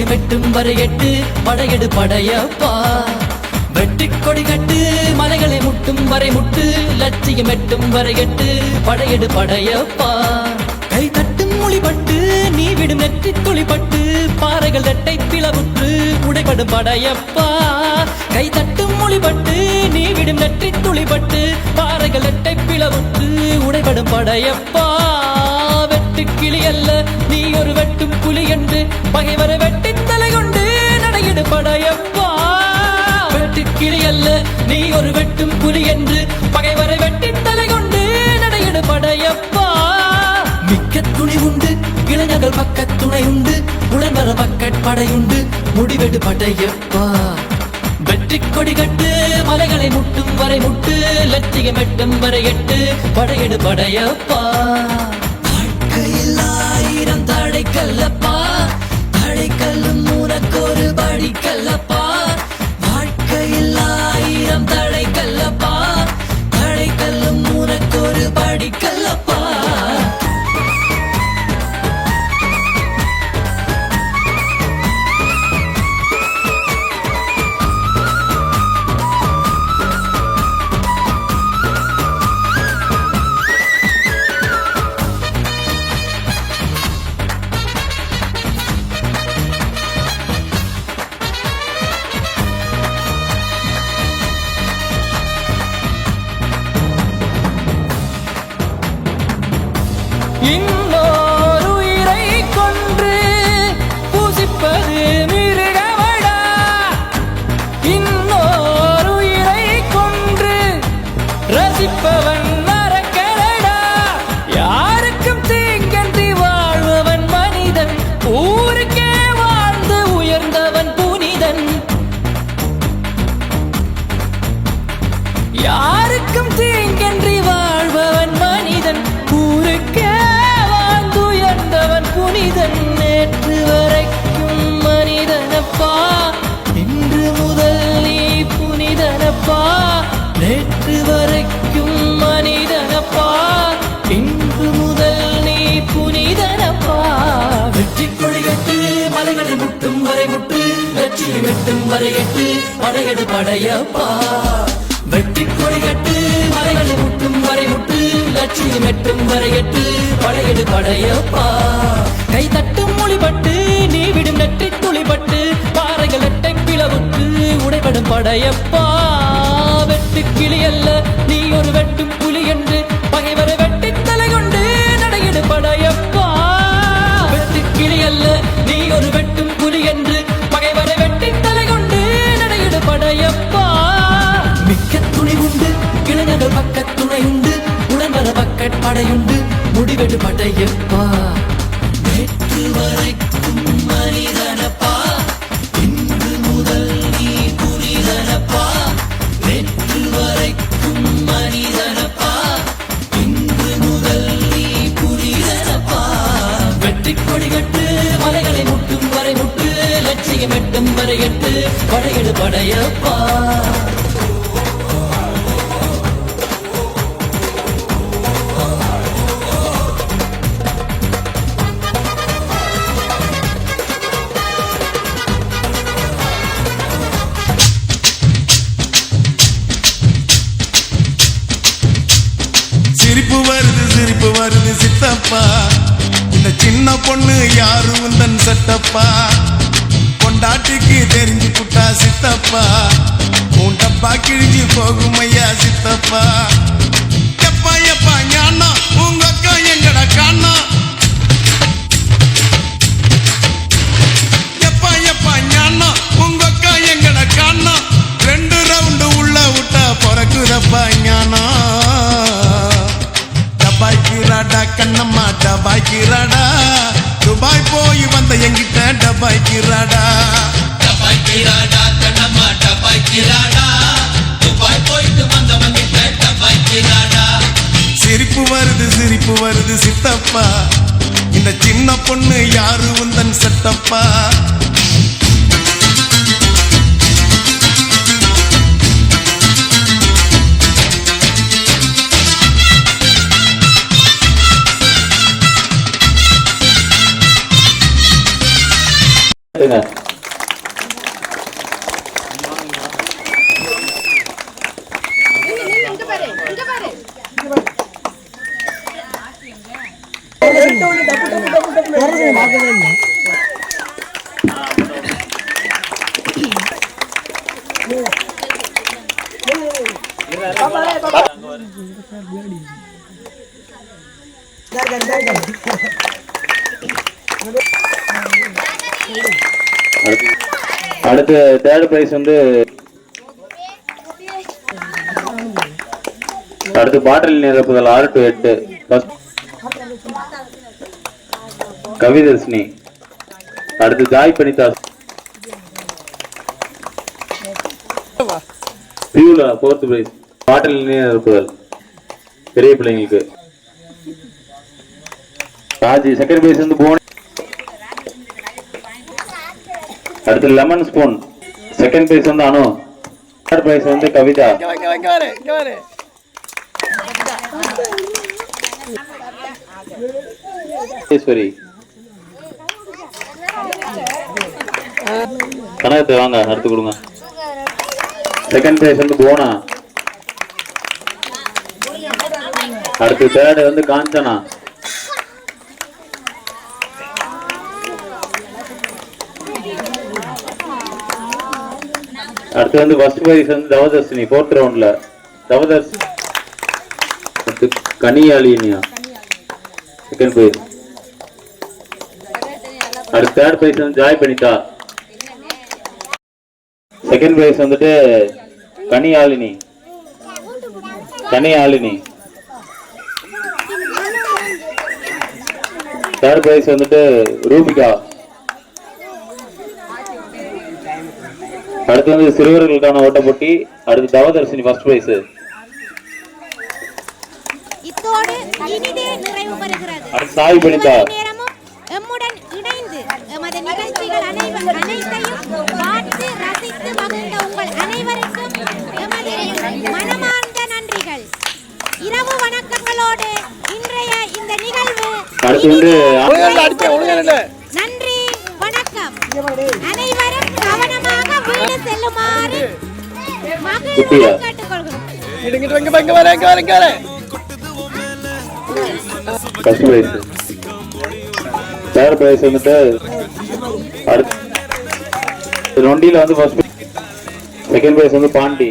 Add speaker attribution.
Speaker 1: லட்சியம் எட்டும் வரை எட்டு படையெடு படையப்பா வெட்டி கொடி கட்டு மலைகளை முட்டும் வரை முட்டு லட்சியம் எட்டும் வரை எட்டு படையெடு படையப்பா கை தட்டும் மொழிபட்டு நீ விடும் நெற்றி துளிப்பட்டு பாறைகள் ரெட்டை பிளவுற்று உடைபடும் படையப்பா கை தட்டும் மொழிபட்டு நீ விடும் நெற்றி துளிப்பட்டு பாறைகள் ரெட்டை பிளவுற்று உடைபடும் படையப்பா வெட்டு கிளி அல்ல நீ ஒரு வெட்டும் புலி என்று பகைவரை வெட்டி தலை கொண்டு நடையிடு படையப்பா வெட்டு கிளி அல்ல நீ ஒரு வெட்டும் புலி என்று பகைவரை வெட்டி தலை கொண்டு நடையிடு படையப்பா மிக்க துணி உண்டு இளைஞர்கள் பக்க துணை உண்டு உடன்வர பக்கட் படையுண்டு முடிவெடு படையப்பா வெற்றி கொடி கட்டு மலைகளை முட்டும் வரை முட்டு லட்சியம் எட்டும் வரை எட்டு படையெடு படையப்பா வாழ்க்கையில் ஆயிரம் தடைக்கல்லப்பா தடைக்கல்லும் உனக்கொரு படிக்கல்லப்பா வாழ்க்கையில் ஆயிரம் தடைக்கல்லப்பா தடைக்கல்லும் உனக்கொரு படிக்கல்லப்பா இன்னொரு உயிரை கொன்று பூசிப்பது மிருகமடா இன்னொரு உயிரை கொன்று ரசிப்பவன் நரக்கரடா யாருக்கும் தீங்கன்றி வாழ்பவன் மனிதன் ஊருக்கே வாழ்ந்து உயர்ந்தவன் புனிதன் யாருக்கும் தீங்கன்றி வாழ்பவன் மனிதன் ஊருக்கே புனிதன் நேற்று வரைக்கும் மனிதனப்பா இன்று முதல் நீ புனிதனப்பா நேற்று வரைக்கும் மனிதனப்பா இன்று முதல் நீ புனிதனப்பா வெற்றி கொடிகட்டு மலைகளை முட்டும் வரை முட்டு லட்சியம் எட்டும் வரை எட்டு படையெடு படையப்பா வெற்றி கொடிகட்டு மலைகளை முட்டும் வரை முட்டு லட்சியம் எட்டும் வரை எட்டு படையெடு படையப்பா கை தட்டும் மொழிபட்டு நீ விடும் நெற்றி துளிபட்டு பாறைகள் எட்டை பிளவுற்று உடைபடும் படையப்பா வெட்டு கிளி அல்ல நீ ஒரு வெட்டும் புலி என்று பகைவரை வெட்டி தலை கொண்டு நடையிடு படையப்பா வெட்டு கிளி அல்ல நீ ஒரு வெட்டும் புலி என்று பகைவரை வெட்டி தலை கொண்டு நடையிடு படையப்பா மிக்க துணி உண்டு இளைஞர்கள் பக்க துணை உண்டு உடன்வர பக்கட் படையுண்டு முடிவெடு படையப்பா நேற்று வரைக்கும் மனிதனப்பா இன்று முதல் நீ புனிதனப்பா நேற்று வரைக்கும் மனிதனப்பா இன்று முதல் நீ புனிதனப்பா வெற்றி கொடிகட்டு மலைகளை முட்டும் வரை முட்டு லட்சியம் எட்டும் வரை எட்டு படையெடு படையப்பா
Speaker 2: சிரிப்பு வருது சித்தப்பா இந்த சின்ன பொண்ணு யாரு உந்தன் சட்டப்பா பொண்டாட்டிக்கு தெரிஞ்சு புட்டா சித்தப்பா உன் டப்பா கிழிஞ்சு போகும் ஐயா சித்தப்பா எப்பா எப்பா ஞானா உங்க அக்கா எங்கட காணா எப்பா எப்பா ஞானா உங்க அக்கா எங்கட காணா 2 ரவுண்டு உள்ள விட்டா பிறக்குதப்பா ஞானா டபாய்க்கிறாடா கண்ணம்மா டபாய்க்கிறாடா துபாய் போய் வந்த எங்கிட்ட டபாய்க்கிறாடா
Speaker 3: டபாய்க்கிறாடா கண்ணம்மா டபாய்க்கிறாடா துபாய் போயிட்டு வந்தவங்கிட்ட டபாய்க்கிறாடா
Speaker 2: சிரிப்பு வருது சித்தப்பா இந்த சின்ன பொண்ணு யாரு உந்தன் சட்டப்பா
Speaker 4: Tengah. அடுத்து தேர்ட் பிரைஸ் வந்து அடுத்து பாட்டில் நிரப்புதல் 6 to 8 ஃபர்ஸ்ட் கவிதர்ஷினி. அடுத்து Joy Banitha Beulah 4th prize bottle நிரப்புதல் பெரிய பிள்ளைங்களுக்கு. ராஜி செகண்ட் பிரைஸ் வந்து போன். அடுத்து லெமன் ஸ்பூன் செகண்ட் பிரைஸ் வந்து அனு. தேர்ட் பிரைஸ் வந்து கவிதா. ஈஸ்வரி கனகத்தை வாங்க அடுத்து கொடுங்க. செகண்ட் பிரைஸ் வந்து போனா. அடுத்து தேர்ட் வந்து காஞ்சனா. அடுத்து வந்து ஃபர்ஸ்ட் பிரைஸ் வந்து தவதர்ஷினி 4th ரவுண்ட்ல. தவதர்ஷினி கனியாலினியா செகண்ட் பிரைஸ். அடுத்து தேர்ட் பிரைஸ் வந்து ஜாய் பனிதா. செகண்ட் பிரைஸ் வந்துட்டு கனியாலினி. தேர்ட் பிரைஸ் வந்துட்டு ரூபிகா. அடுத்து வந்து சிறுவர்களுக்கான ஓட்ட போட்டி. அடுத்து தவதர்ஷினி ஃபர்ஸ்ட் பிரைஸ்.
Speaker 5: இத்தோடு இனிதே நிறைவு பெறுகிறது.
Speaker 4: அடுத்து சாய் பனிதா.
Speaker 5: எம்முடன் இணைந்து எமது நிகழ்ச்சிகள் அனைத்தையும் பார்த்து ரசித்து மகிழ்ந்த உங்கள் அனைவருக்கும் எமது மனமார்ந்த நன்றிகள். இரவு வணக்கங்களோடு இன்றைய இந்த நிகழ்வு நன்றி வணக்கம். அனைவரும் கவனமாக வீடு செல்லுமாறு மகிழ்வுடன் கேட்டுக்கொள்கிறோம்.
Speaker 4: First prize. தேர்ட் பிரைஸ் வந்துட்டு அடுத்து நொண்டியில வந்து ஃபர்ஸ்ட். செகண்ட் பிரைஸ் வந்து பாண்டி.